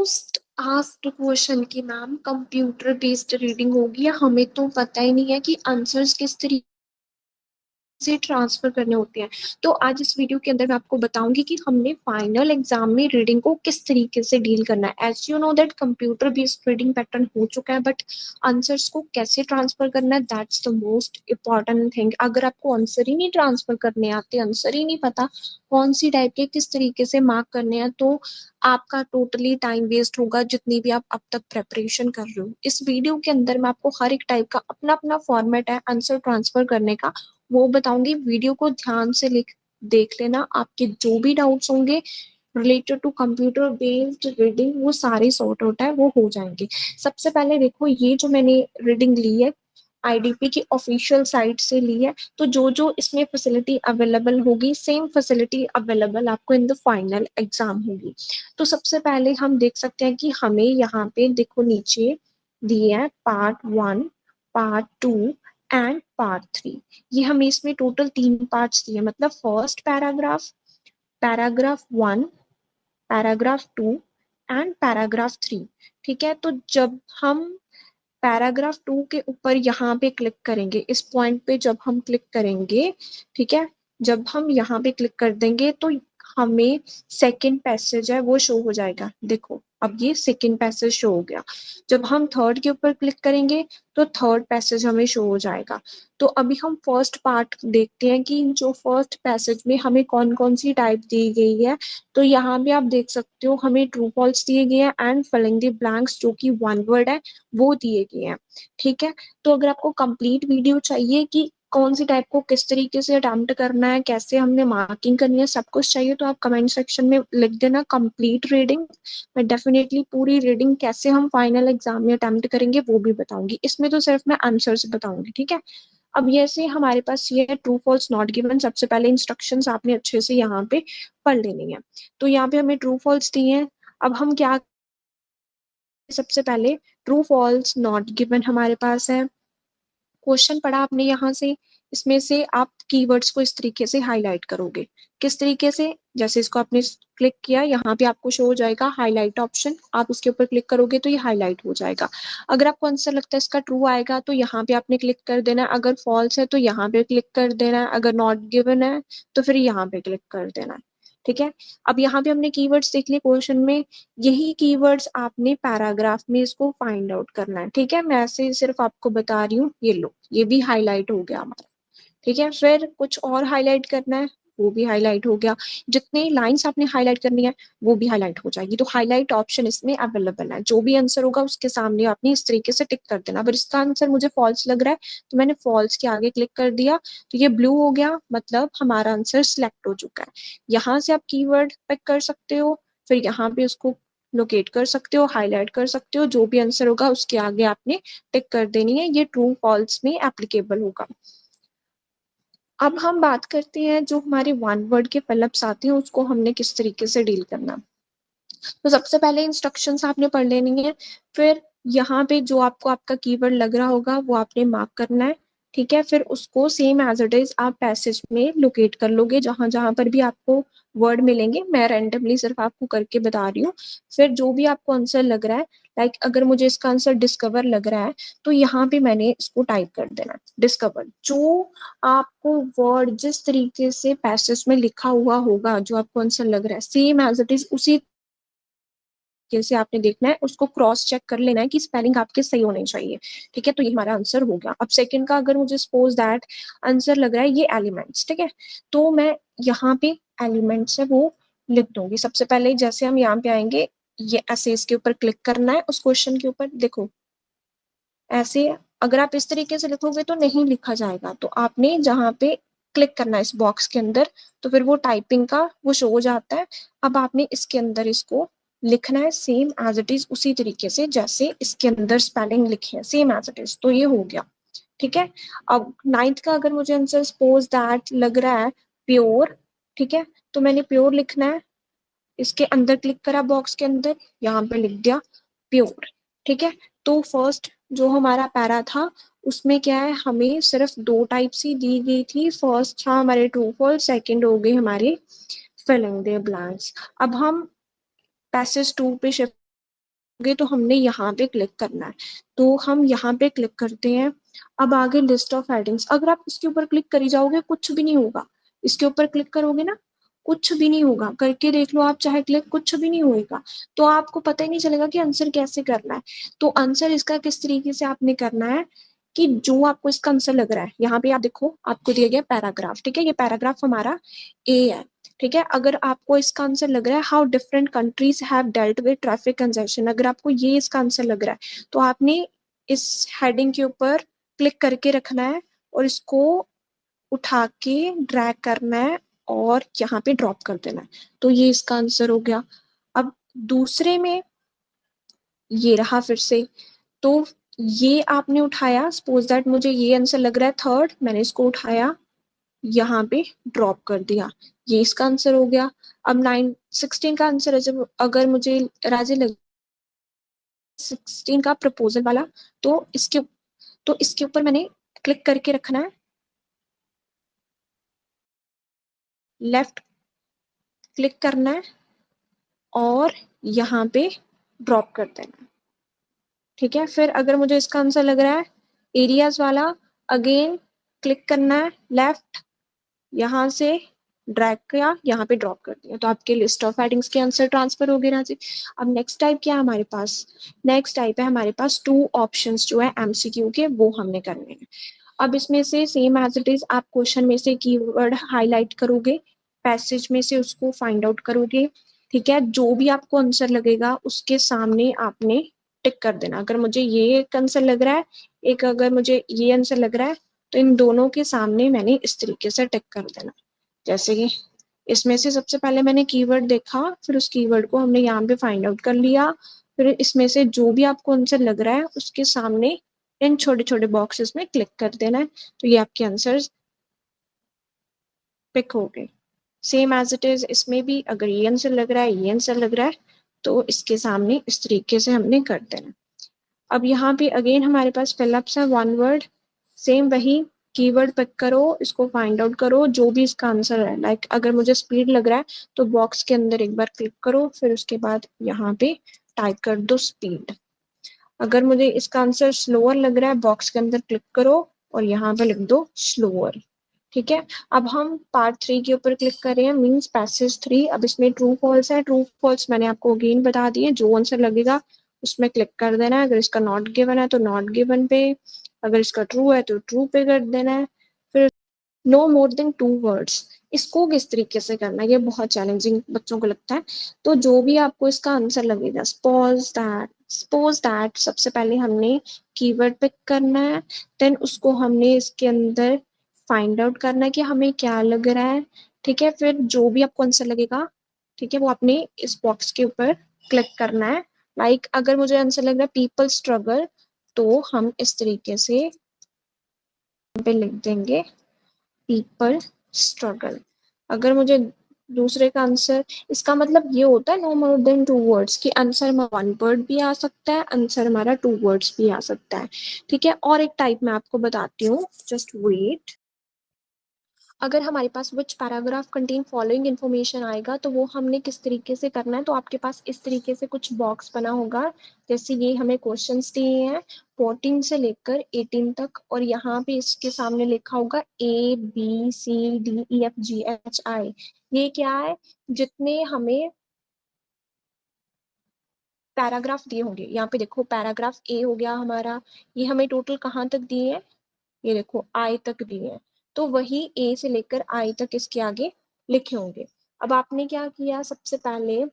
Most asked question की ma'am computer based reading होगी या हमें तो पता ही नहीं है कि आंसर्स किस तरीके से ट्रांसफर करने होते हैं। तो आज इस वीडियो के अंदर मैं आपको बताऊंगी कि हमने फाइनल एग्जाम में रीडिंग को किस तरीके से डील करना है। As you know that computer based reading pattern हो चुका है, बट आंसर्स को कैसे ट्रांसफर करना है that's the most important thing. अगर आपको आंसर ही नहीं ट्रांसफर करने आते, आंसर ही नहीं पता कौन सी टाइप के किस तरीके से मार्क करने हैं, तो आपका टोटली टाइम वेस्ट होगा जितनी भी आप अब तक प्रेपरेशन कर रहे हो। इस वीडियो के अंदर मैं आपको हर एक टाइप का अपना अपना फॉर्मेट है आंसर ट्रांसफर करने का, वो बताऊंगी। वीडियो को ध्यान से लिख देख लेना, आपके जो भी डाउट्स होंगे related to computer based reading वो सारे सॉर्ट आउट है, वो हो जाएंगे। सबसे पहले देखो, ये जो मैंने रीडिंग ली है आईडीपी की ऑफिशियल साइट से ली है, तो जो जो इसमें फैसिलिटी अवेलेबल होगी सेम फैसिलिटी अवेलेबल आपको इन द फाइनल एग्जाम होगी। तो सबसे पहले हम देख सकते हैं कि हमें यहाँ पे देखो नीचे दिए है पार्ट 1, पार्ट 2 एंड पार्ट 3। ये हमें इसमें टोटल 3 पार्ट्स दिए, मतलब first paragraph, paragraph 1, paragraph 2 and paragraph 3। ठीक है, तो जब हम पैराग्राफ 2 के ऊपर यहाँ पे क्लिक करेंगे, इस पॉइंट पे जब हम क्लिक करेंगे, ठीक है, जब हम यहाँ पे क्लिक कर देंगे तो हमें सेकंड पैसेज है वो शो हो जाएगा। देखो अब ये सेकंड पैसेज शो हो गया। जब हम थर्ड के ऊपर क्लिक करेंगे तो थर्ड पैसेज हमें शो हो जाएगा। तो अभी हम फर्स्ट पार्ट देखते हैं कि जो फर्स्ट पैसेज में हमें कौन कौन सी टाइप दी गई है। तो यहाँ पे आप देख सकते हो हमें ट्रू फॉल्स दिए गए हैं एंड फिलिंग द ब्लैंक्स जो कि वन वर्ड है वो दिए गए हैं। ठीक है, तो अगर आपको कंप्लीट वीडियो चाहिए कि कौन सी टाइप को किस तरीके से अटेम्प्ट करना है, कैसे हमने मार्किंग करनी है, सब कुछ चाहिए तो आप कमेंट सेक्शन में लिख देना कंप्लीट रीडिंग। मैं डेफिनेटली पूरी रीडिंग कैसे हम फाइनल एग्जाम में अटेम्प्ट करेंगे वो भी बताऊंगी, इसमें तो सिर्फ मैं आंसर्स बताऊंगी। ठीक है, अब ये से हमारे पास ये है ट्रू फॉल्स नॉट गिवन। सबसे पहले इंस्ट्रक्शंस आपने अच्छे से यहाँ पे पढ़ लेनी है। तो यहाँ पे हमें ट्रू फॉल्स दिए हैं। अब हम क्या, सबसे पहले ट्रू फॉल्स नॉट गिवन हमारे पास है। क्वेश्चन पढ़ा आपने यहाँ से, इसमें से आप कीवर्ड्स को इस तरीके से हाईलाइट करोगे। किस तरीके से, जैसे इसको आपने क्लिक किया, यहाँ पे आपको शो हो जाएगा हाईलाइट ऑप्शन, आप उसके ऊपर क्लिक करोगे तो ये हाईलाइट हो जाएगा। अगर आपको आंसर लगता है इसका ट्रू आएगा तो यहाँ पे आपने क्लिक कर देना है, अगर फॉल्स है तो यहाँ पे क्लिक कर देना है, अगर नॉट गिवन है तो फिर यहाँ पे क्लिक कर देना है। ठीक है, अब यहाँ पे हमने कीवर्ड्स देख लिए क्वेश्चन में, यही कीवर्ड्स आपने पैराग्राफ में इसको फाइंड आउट करना है। ठीक है, मैं ऐसे सिर्फ आपको बता रही हूँ, ये लो ये भी हाईलाइट हो गया हमारा। ठीक है, फिर कुछ और हाईलाइट करना है, वो भी हाईलाइट हो गया। जितनी लाइंस आपने हाईलाइट करनी है वो भी हाईलाइट हो जाएगी। तो हाईलाइट ऑप्शन इसमें अवेलेबल है, जो भी आंसर होगा उसके सामने आपने इस तरीके से टिक कर देना। अगर इसका आंसर मुझे फॉल्स लग रहा है तो मैंने फॉल्स के आगे क्लिक कर दिया, तो ये ब्लू हो गया, मतलब हमारा आंसर सिलेक्ट हो चुका है। यहाँ से आप कीवर्ड पिक कर सकते हो, फिर यहाँ पे उसको लोकेट कर सकते हो, हाईलाइट कर सकते हो, जो भी आंसर होगा उसके आगे आपने टिक कर देनी है। ये ट्रू फॉल्स में एप्लीकेबल होगा। अब हम बात करते हैं जो हमारे वन वर्ड के फिलअप्स आते हैं उसको हमने किस तरीके से डील करना। तो सबसे पहले इंस्ट्रक्शंस आपने पढ़ लेनी है, फिर यहाँ पे जो आपको आपका कीवर्ड लग रहा होगा वो आपने मार्क करना है। ठीक है, फिर उसको सेम एज इट इज आप पैसेज में लोकेट कर लोगे, जहां जहां पर भी आपको वर्ड मिलेंगे। मैं रैंडमली सिर्फ आपको करके बता रही हूँ। फिर जो भी आपको आंसर लग रहा है, लाइक अगर मुझे इसका आंसर डिस्कवर लग रहा है तो यहाँ पे मैंने इसको टाइप कर देना डिस्कवर। जो आपको वर्ड जिस तरीके से पैसेज में लिखा हुआ होगा, जो आपको आंसर लग रहा है सेम एज इट इज उसी जैसे आपने देखना है, उसको क्रॉस चेक कर लेना है कि स्पेलिंग आपके सही होने चाहिए। ठीक है, तो ये हमारा आंसर हो गया। अब सेकंड का अगर मुझे सपोज दैट आंसर लग रहा है ये एलिमेंट्स, ठीक है, तो मैं यहाँ पे एलिमेंट्स है वो लिख दूंगी। सबसे पहले जैसे हम यहाँ पे आएंगे, ये ऐसे इसके ऊपर क्लिक करना है, उस क्वेश्चन के ऊपर देखो ऐसे। अगर आप इस तरीके से लिखोगे तो नहीं लिखा जाएगा, तो आपने जहाँ पे क्लिक करना है इस बॉक्स के अंदर, तो फिर वो टाइपिंग का वो शो हो जाता है। अब आपने इसके अंदर इसको लिखना है सेम एज इट इज उसी तरीके से जैसे इसके अंदर स्पेलिंग लिखी है सेम एज इट इज, तो ये हो गया। ठीक है, अब नाइन्थ का अगर मुझे आंसर सपोज दैट लग रहा है प्योर, ठीक है, तो मैंने प्योर लिखना है, इसके अंदर क्लिक करा बॉक्स के अंदर, यहाँ पे लिख दिया प्योर। ठीक है, तो फर्स्ट जो हमारा पैरा था उसमें क्या है, हमें सिर्फ दो टाइप्स ही दी गई थी। फर्स्ट था हमारे ट्रू फॉल्स, सेकंड हो गए हमारे फिलिंग द ब्लैंक्स। अब हम पैसेज 2 पे शिफ्ट तो हमने यहाँ पे क्लिक करना है, तो हम यहाँ पे क्लिक करते हैं। अब आगे लिस्ट ऑफ हेडिंग्स, अगर आप इसके ऊपर क्लिक करी जाओगे कुछ भी नहीं होगा। इसके ऊपर क्लिक करोगे ना, कुछ भी नहीं होगा, करके देख लो आप चाहे क्लिक, कुछ भी नहीं होएगा। तो आपको पता ही नहीं चलेगा कि आंसर कैसे करना है। तो आंसर इसका किस तरीके से आपने करना है कि जो आपको इसका आंसर लग रहा है, यहाँ पे आप देखो आपको दिया गया पैराग्राफ, ठीक है, ये पैराग्राफ हमारा ए है, ठीक है। अगर आपको इसका आंसर लग रहा है how different countries have dealt with traffic congestion, अगर आपको ये इसका आंसर लग रहा है तो आपने इस हेडिंग के ऊपर क्लिक करके रखना है और इसको उठा के ड्रैग करना है और यहाँ पे ड्रॉप कर देना है। तो ये इसका आंसर हो गया। अब दूसरे में ये रहा फिर से, तो ये आपने उठाया, सपोज दैट मुझे ये आंसर लग रहा है थर्ड, मैंने इसको उठाया यहाँ पे ड्रॉप कर दिया, ये इसका आंसर हो गया। अब 9 16 का आंसर है, जब अगर मुझे राजे लग 16 का प्रपोजल वाला, तो इसके ऊपर मैंने क्लिक करके रखना है, लेफ्ट क्लिक करना है और यहाँ पे ड्रॉप कर देना है, ठीक है। फिर अगर मुझे इसका आंसर लग रहा है एरियाज वाला, अगेन क्लिक करना है लेफ्ट, यहाँ से ड्रैग किया, यहाँ पे ड्रॉप कर दिया, तो आपके लिस्ट ऑफ हेडिंग्स के आंसर ट्रांसफर हो गए ना जी। अब नेक्स्ट टाइप क्या है हमारे पास, नेक्स्ट टाइप है हमारे पास 2 ऑप्शंस जो है एमसीक्यू के, वो हमने करने हैं। अब इसमें से सेम एज इट इज आप क्वेश्चन में से कीवर्ड हाईलाइट करोगे, पैसेज में से उसको फाइंड आउट करोगे, ठीक है। जो भी आपको आंसर लगेगा उसके सामने आपने टिक कर देना। अगर मुझे ये एक आंसर लग रहा है, एक अगर मुझे ये आंसर लग रहा है, तो इन दोनों के सामने मैंने इस तरीके से टिक कर देना। जैसे कि इसमें से सबसे पहले मैंने कीवर्ड देखा, फिर उस कीवर्ड को हमने यहाँ पे फाइंड आउट कर लिया, फिर इसमें से जो भी आपको आंसर लग रहा है उसके सामने इन छोटे छोटे बॉक्सेस में क्लिक कर देना है, तो ये आपके आंसर्स पिक हो गए। सेम एज इट इज इसमें भी अगर ये आंसर लग रहा है, ये आंसर लग रहा है, तो इसके सामने इस तरीके से हमने कर देना। अब यहाँ पे अगेन हमारे पास फिलअप्स है, वन वर्ड, सेम वही कीवर्ड पिक करो, इसको फाइंड आउट करो, जो भी इसका आंसर है। लाइक अगर मुझे स्पीड लग रहा है तो बॉक्स के अंदर एक बार क्लिक करो, फिर उसके बाद यहाँ पे टाइप कर दो स्पीड। अगर मुझे इसका आंसर स्लोअर लग रहा है, बॉक्स के अंदर क्लिक करो और यहाँ पे लिख दो स्लोअर, ठीक है। अब हम पार्ट 3 के ऊपर क्लिक कर रहे हैं, मीन्स पैसेज 3। अब इसमें ट्रू फॉल्स है, ट्रू फॉल्स मैंने आपको अगेन बता दिए, जो आंसर लगेगा उसमें क्लिक कर देना है। अगर इसका नॉट गिवन है तो नॉट गिवन पे, अगर इसका ट्रू है तो ट्रू पे कर देना है। फिर नो मोर देन 2 वर्ड्स, इसको किस तरीके से करना है, ये बहुत चैलेंजिंग बच्चों को लगता है। तो जो भी आपको इसका आंसर लगेगा, सपोज दैट सबसे पहले हमने कीवर्ड पिक करना है, देन उसको हमने इसके अंदर फाइंड आउट करना है कि हमें क्या लग रहा है, ठीक है। फिर जो भी आपको आंसर लगेगा, ठीक है, वो आपने इस बॉक्स के ऊपर क्लिक करना है। लाइक अगर मुझे आंसर लग रहा है पीपल स्ट्रगल, तो हम इस तरीके से पे लिख देंगे पीपल स्ट्रगल। अगर मुझे दूसरे का आंसर, इसका मतलब ये होता है नो मोर देन 2 वर्ड्स, कि आंसर हमारा 1 वर्ड भी आ सकता है, आंसर हमारा 2 वर्ड्स भी आ सकता है, ठीक है। और एक टाइप मैं आपको बताती हूँ, जस्ट वेट। अगर हमारे पास which paragraph contain following information आएगा, तो वो हमने किस तरीके से करना है, तो आपके पास इस तरीके से कुछ बॉक्स बना होगा। जैसे ये हमें क्वेश्चंस दिए हैं 14 से लेकर 18 तक, और यहाँ पे इसके सामने लिखा होगा ABCDEFGHI। ये क्या है, जितने हमें पैराग्राफ दिए होंगे, यहाँ पे देखो पैराग्राफ ए हो गया हमारा, ये हमें टोटल कहाँ तक दिए हैं, ये देखो आई तक दिए हैं, तो वही ए से लेकर आई तक इसके आगे लिखे होंगे। अब आपने क्या किया, सबसे पहले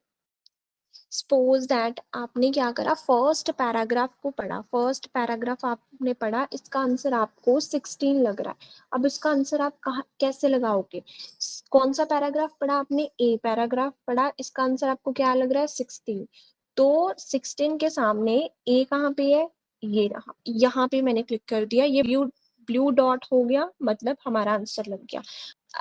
सपोज दैट आपने क्या करा, फर्स्ट पैराग्राफ को पढ़ा, फर्स्ट पैराग्राफ आपने पढ़ा, इसका आंसर आपको 16 लग रहा है। अब इसका आंसर आप कहा कैसे लगाओगे, कौन सा पैराग्राफ पढ़ा आपने, ए पैराग्राफ पढ़ा, इसका आंसर आपको क्या लग रहा है 16, तो 16 के सामने ए कहाँ पे है, ये रहा, यहाँ पे मैंने क्लिक कर दिया, ये ब्लू ब्लू डॉट हो गया, मतलब हमारा आंसर लग गया।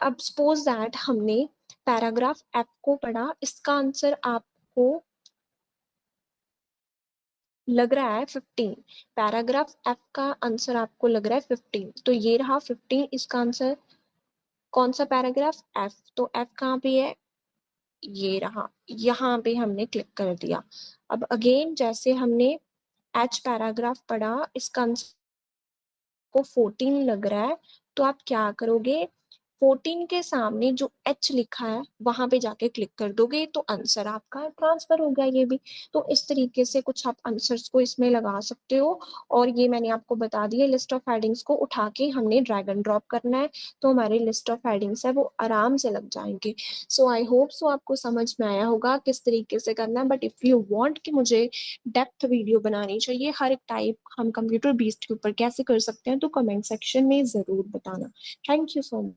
अब सपोज दैट हमने पैराग्राफ एफ को पढ़ा, इसका आंसर आपको लग रहा है 15, पैराग्राफ एफ का आंसर आपको लग रहा है 15, तो ये रहा 15 इसका आंसर। कौन सा पैराग्राफ, एफ, तो एफ कहाँ पे है, ये रहा, यहाँ पे हमने क्लिक कर दिया। अब अगेन जैसे हमने एच पैराग्राफ पढ़ा, इसका आंसर को 14 लग रहा है, तो आप क्या करोगे, 14 के सामने जो एच लिखा है वहां पे जाके क्लिक कर दोगे तो आंसर आपका ट्रांसफर हो गया ये भी। तो इस तरीके से कुछ आप आंसर्स को इसमें लगा सकते हो। और ये मैंने आपको बता दिया, लिस्ट ऑफ हेडिंग्स को उठा के हमने ड्रैग एंड ड्रॉप करना है, तो हमारी लिस्ट ऑफ हेडिंग्स है वो आराम से लग जाएंगे। सो आई होप सो आपको समझ में आया होगा किस तरीके से करना है। बट इफ यू वांट कि मुझे डेप्थ वीडियो बनानी चाहिए हर एक टाइप हम कंप्यूटर बेस्ड के ऊपर कैसे कर सकते हैं, तो कमेंट सेक्शन में जरूर बताना। Thank you so much.